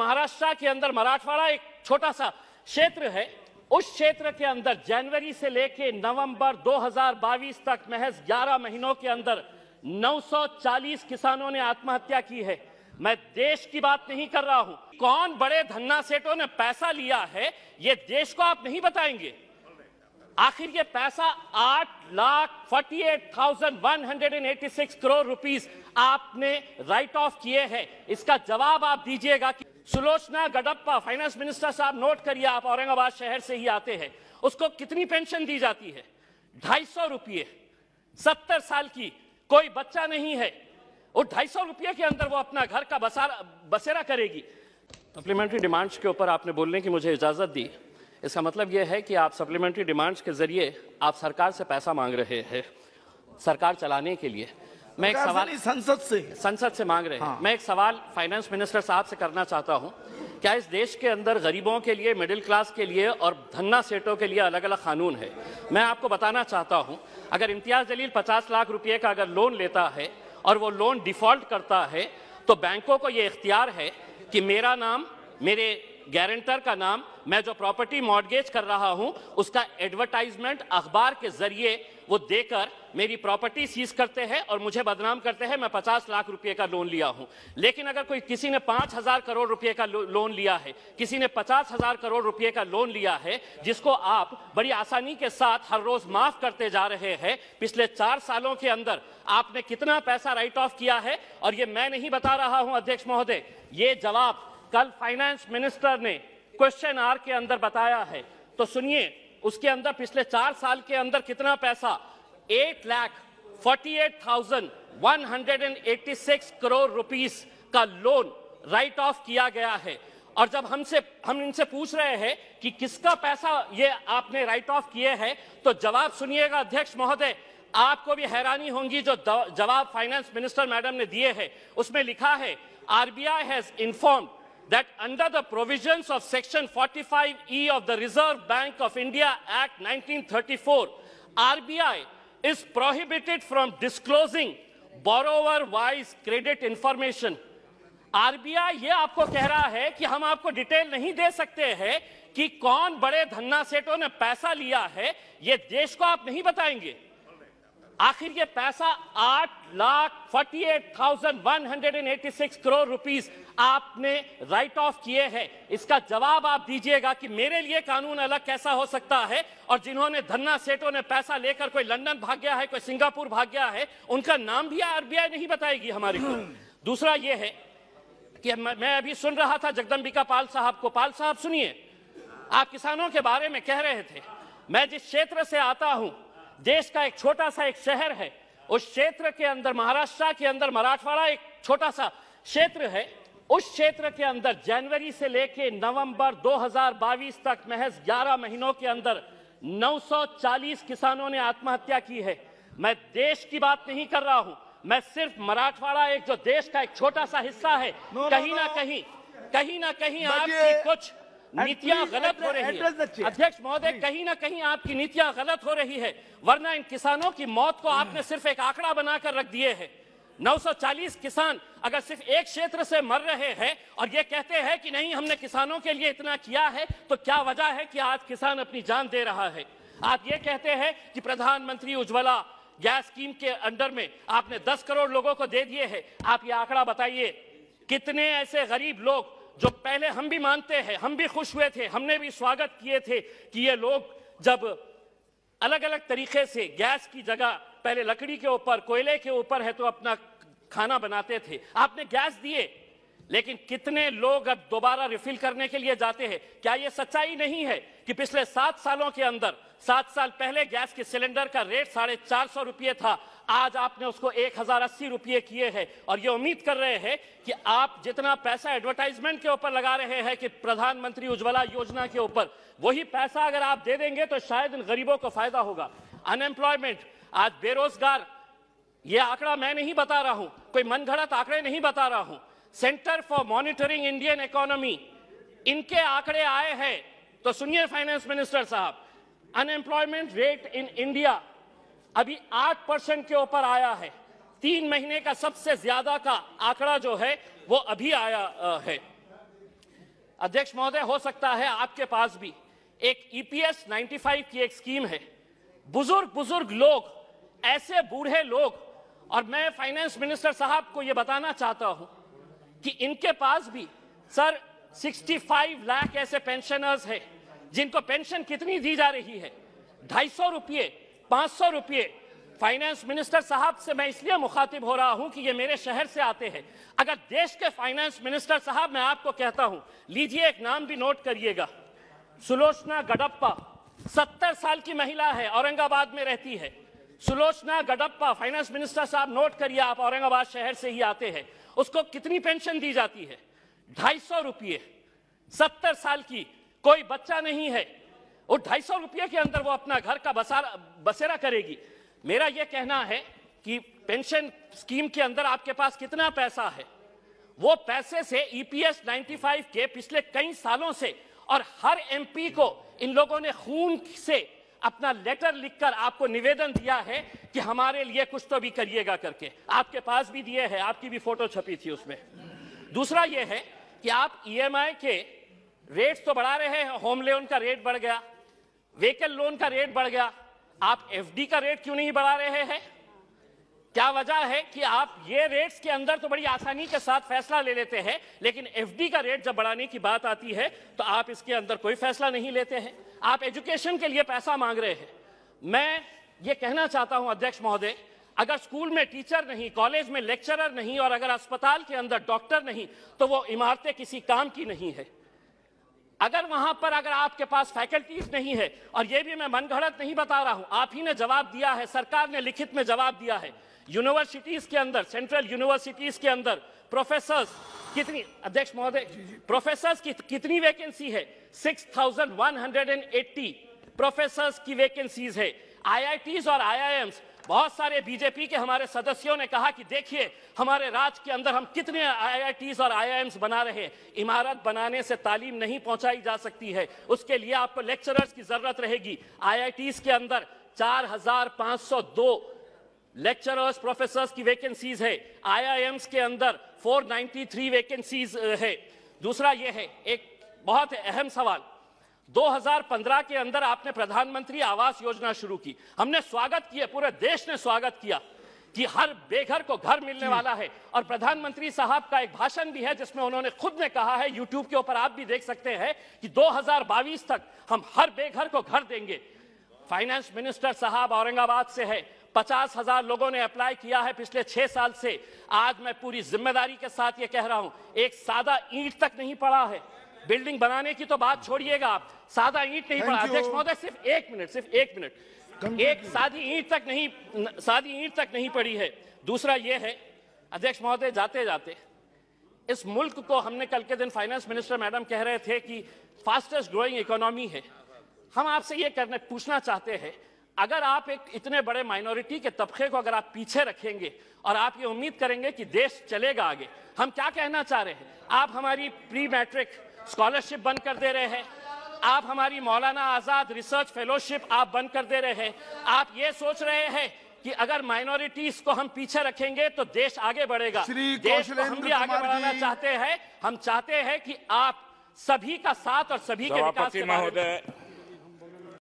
महाराष्ट्र के अंदर मराठवाड़ा एक छोटा सा क्षेत्र है। उस क्षेत्र के अंदर जनवरी से लेके नवंबर 2022 तक महज 11 महीनों के अंदर 940 किसानों ने आत्महत्या की है। मैं देश की बात नहीं कर रहा हूं। कौन बड़े धन्ना सेठों ने पैसा लिया है ये देश को आप नहीं बताएंगे। आखिर ये पैसा 8,48,186 करोड़ रुपीस आपने राइट ऑफ किए हैं। इसका जवाब आप दीजिएगा कि सुलोचना गडप्पा, फाइनेंस मिनिस्टर साहब, नोट करिए, आप औरंगाबाद शहर से ही आते हैं, उसको कितनी पेंशन दी जाती है? 250 रुपये। 70 साल की कोई बच्चा नहीं है, और 250 रुपये के अंदर वो अपना घर का बसेरा करेगी। सप्लीमेंट्री डिमांड्स के ऊपर आपने बोलने की मुझे इजाजत दी, इसका मतलब यह है कि आप सप्लीमेंट्री डिमांड्स के जरिए आप सरकार से पैसा मांग रहे हैं सरकार चलाने के लिए। मैं एक सवाल संसद से मांग रहे हैं। मैं एक सवाल फाइनेंस मिनिस्टर साहब से करना चाहता हूं। क्या इस देश के अंदर गरीबों के लिए, मिडिल क्लास के लिए और धन्ना सेठों के लिए अलग अलग कानून है? मैं आपको बताना चाहता हूं, अगर इम्तियाज जलील 50 लाख रुपए का अगर लोन लेता है और वो लोन डिफॉल्ट करता है तो बैंकों को ये इख्तियार है कि मेरा नाम, मेरे गारंटर का नाम, मैं जो प्रॉपर्टी मॉर्गेज कर रहा हूं उसका एडवर्टाइजमेंट अखबार के जरिए वो देकर मेरी प्रॉपर्टी सीज करते हैं और मुझे बदनाम करते हैं मैं 50 लाख रुपए का लोन लिया हूं। लेकिन अगर कोई किसी ने 5,000 करोड़ रुपए का लोन लिया है, किसी ने 50,000 करोड़ रुपए का लोन लिया है, जिसको आप बड़ी आसानी के साथ हर रोज माफ करते जा रहे हैं, पिछले 4 सालों के अंदर आपने कितना पैसा राइट ऑफ किया है? और ये मैं नहीं बता रहा हूं अध्यक्ष महोदय, ये जवाब कल फाइनेंस मिनिस्टर ने क्वेश्चन आवर के अंदर बताया है। तो सुनिए, उसके अंदर पिछले 4 साल के अंदर कितना पैसा, 8,48,186 करोड़ रुपीस का लोन राइट ऑफ किया गया है। और जब हम इनसे पूछ रहे हैं कि किसका पैसा ये आपने राइट ऑफ किए हैं, तो जवाब सुनिएगा अध्यक्ष महोदय, आपको भी हैरानी होगी जो जवाब फाइनेंस मिनिस्टर मैडम ने दिए हैं। उसमें लिखा है, RBI has informed that under the provisions of Section 45E of the Reserve Bank of India Act 1934, RBI is prohibited from disclosing borrower-wise credit information. RBI ये आपको कह रहा है कि हम आपको डिटेल नहीं दे सकते हैं कि कौन बड़े धन्ना सेठों ने पैसा लिया है, ये देश को आप नहीं बताएंगे। आखिर ये पैसा 8,48,186 करोड़ रुपीस आपने राइट ऑफ किए हैं। इसका जवाब आप दीजिएगा कि मेरे लिए कानून अलग कैसा हो सकता है, और जिन्होंने धन्ना सेठों ने पैसा लेकर कोई लंदन भाग गया है, कोई सिंगापुर भाग गया है, उनका नाम भी RBI नहीं बताएगी हमारे को। दूसरा ये है कि मैं अभी सुन रहा था जगदम्बिका पाल साहब को। पाल साहब सुनिए, आप किसानों के बारे में कह रहे थे। मैं जिस क्षेत्र से आता हूं, देश का एक छोटा सा एक शहर है, उस क्षेत्र के अंदर, महाराष्ट्र के अंदर मराठवाड़ा एक छोटा सा क्षेत्र है। उस क्षेत्र के अंदर जनवरी से लेके नवंबर 2022 तक महज 11 महीनों के अंदर 940 किसानों ने आत्महत्या की है। मैं देश की बात नहीं कर रहा हूं, मैं सिर्फ मराठवाड़ा एक जो देश का एक छोटा सा हिस्सा है, कहीं ना कहीं आपकी कुछ नीतियां गलत हो रही है अध्यक्ष महोदय, कहीं ना कहीं आपकी नीतियां गलत हो रही है। वरना इन किसानों की मौत को आपने सिर्फ एक आंकड़ा बनाकर रख दिए है। 940 किसान अगर सिर्फ एक क्षेत्र से मर रहे हैं और ये कहते हैं कि नहीं हमने किसानों के लिए इतना किया है, तो क्या वजह है कि आज किसान अपनी जान दे रहा है? आप ये कहते हैं कि प्रधानमंत्री उज्ज्वला गैस स्कीम के अंडर में आपने 10 करोड़ लोगों को दे दिए हैं। आप ये आंकड़ा बताइए, कितने ऐसे गरीब लोग जो पहले हम भी मानते हैं, हम भी खुश हुए थे, हमने भी स्वागत किए थे कि ये लोग जब अलग अलग तरीके से गैस की जगह पहले लकड़ी के ऊपर, कोयले के ऊपर है तो अपना खाना बनाते थे, आपने गैस दिए, लेकिन कितने लोग अब दोबारा रिफिल करने के लिए जाते हैं? क्या यह सच्चाई नहीं है कि पिछले 7 सालों के अंदर, 7 साल पहले गैस के सिलेंडर का रेट 450 रुपये था, आज आपने उसको 1080 रुपये किए हैं, और ये उम्मीद कर रहे हैं कि आप जितना पैसा एडवर्टाइजमेंट के ऊपर लगा रहे हैं कि प्रधानमंत्री उज्ज्वला योजना के ऊपर, वही पैसा अगर आप दे देंगे तो शायद इन गरीबों को फायदा होगा। अनएम्प्लॉयमेंट, आज बेरोजगार, ये आंकड़ा मैं नहीं बता रहा हूं, कोई मनगढ़ंत आंकड़े नहीं बता रहा हूं, centre for monitoring Indian economy, इनके आंकड़े आए हैं। तो सुनिए फाइनेंस मिनिस्टर साहब, अनएम्प्लॉयमेंट रेट इन इंडिया अभी 8% के ऊपर आया है। 3 महीने का सबसे ज्यादा का आंकड़ा जो है वो अभी आया है। अध्यक्ष महोदय, हो सकता है आपके पास भी एक EPS 95 की एक स्कीम है। बुजुर्ग लोग, ऐसे बूढ़े लोग, और मैं फाइनेंस मिनिस्टर साहब को यह बताना चाहता हूं कि इनके पास भी सर 65 लाख ऐसे पेंशनर्स हैं जिनको पेंशन कितनी दी जा रही है, 250 रुपये, 500 रुपये। फाइनेंस मिनिस्टर साहब से मैं इसलिए मुखातिब हो रहा हूं कि ये मेरे शहर से आते हैं। अगर देश के फाइनेंस मिनिस्टर साहब, मैं आपको कहता हूं, लीजिए एक नाम भी नोट करिएगा, सुलोचना गडप्पा, 70 साल की महिला है, औरंगाबाद में रहती है। सुलोचना गडप्पा, फाइनेंस मिनिस्टर साहब नोट करिए, आप औरंगाबाद शहर से ही आते हैं। उसको कितनी पेंशन दी जाती है? 250 रुपये। 70 साल की, कोई बच्चा नहीं है, और 250 रुपये के अंदर वो अपना घर का बसेरा करेगी। मेरा यह कहना है कि पेंशन स्कीम के अंदर आपके पास कितना पैसा है, वो पैसे से EPS 95 के पिछले कई सालों से, और हर MP को इन लोगों ने खून से अपना लेटर लिखकर आपको निवेदन दिया है कि हमारे लिए कुछ तो भी करिएगा करके। आपके पास भी दिए हैं, आपकी भी फोटो छपी थी उसमें। दूसरा यह है कि आप EMI के रेट्स तो बढ़ा रहे हैं, होम लोन का रेट बढ़ गया, व्हीकल लोन का रेट बढ़ गया, आप FD का रेट क्यों नहीं बढ़ा रहे हैं? क्या वजह है कि आप ये रेट्स के अंदर तो बड़ी आसानी के साथ फैसला ले लेते हैं, लेकिन FD का रेट जब बढ़ाने की बात आती है तो आप इसके अंदर कोई फैसला नहीं लेते हैं। आप एजुकेशन के लिए पैसा मांग रहे हैं। मैं ये कहना चाहता हूं अध्यक्ष महोदय, अगर स्कूल में टीचर नहीं, कॉलेज में लेक्चरर नहीं, और अगर अस्पताल के अंदर डॉक्टर नहीं, तो वो इमारतें किसी काम की नहीं है। अगर वहां पर अगर आपके पास फैकल्टीज नहीं है, और ये भी मैं मनगढ़ंत नहीं बता रहा हूं, आप ही ने जवाब दिया है, सरकार ने लिखित में जवाब दिया है, यूनिवर्सिटीज के अंदर, सेंट्रल यूनिवर्सिटीज के अंदर प्रोफेसर्स कितनी, अध्यक्ष महोदय, प्रोफेसर्स की कितनी वैकेंसी है? 6180 प्रोफेसर्स की वैकेंसीज है। IITs और IIMs, बहुत सारे बीजेपी के हमारे सदस्यों ने कहा कि देखिए हमारे राज्य के अंदर हम कितने IITs और IIMs बना रहे हैं। इमारत बनाने से तालीम नहीं पहुंचाई जा सकती है, उसके लिए आपको लेक्चरर्स की जरूरत रहेगी। IITs के अंदर 4502 लेक्चरर्स, प्रोफेसर्स की वैकेंसीज है। IIMs के अंदर 493 वैकेंसीज है। दूसरा ये है, एक बहुत अहम सवाल, 2015 के अंदर आपने प्रधानमंत्री आवास योजना शुरू की। हमने स्वागत किया, पूरे देश ने स्वागत किया कि हर बेघर को घर मिलने वाला है, और प्रधानमंत्री साहब का एक भाषण भी है जिसमें उन्होंने खुद ने कहा है, YouTube के ऊपर आप भी देख सकते हैं, कि 2022 तक हम हर बेघर को घर देंगे। फाइनेंस मिनिस्टर साहब औरंगाबाद से है, 50,000 लोगों ने अप्लाई किया है पिछले 6 साल से। आज मैं पूरी जिम्मेदारी के साथ ये कह रहा हूं, एक सादा ईंट तक नहीं पड़ा है। बिल्डिंग बनाने की तो बात छोड़िएगा आप, सादा ईंट नहीं पड़ा। अध्यक्ष महोदय, सिर्फ एक मिनट, एक सादी ईंट तक नहीं पड़ी है। दूसरा ये है अध्यक्ष महोदय, जाते जाते इस मुल्क को, हमने कल के दिन फाइनेंस मिनिस्टर मैडम कह रहे थे कि फास्टेस्ट ग्रोइंग इकोनॉमी है। हम आपसे ये पूछना चाहते हैं, अगर आप एक इतने बड़े माइनॉरिटी के तबके को अगर आप पीछे रखेंगे और आप ये उम्मीद करेंगे कि देश चलेगा आगे, हम क्या कहना चाह रहे हैं? आप हमारी प्री मैट्रिक स्कॉलरशिप बंद कर दे रहे हैं, आप हमारी मौलाना आजाद रिसर्च फेलोशिप आप बंद कर दे रहे हैं। आप ये सोच रहे हैं कि अगर माइनॉरिटीज को हम पीछे रखेंगे तो देश आगे बढ़ेगा। देश को हम भी आगे बढ़ाना चाहते हैं। हम चाहते हैं कि आप सभी का साथ और सभी के विकास के बारे में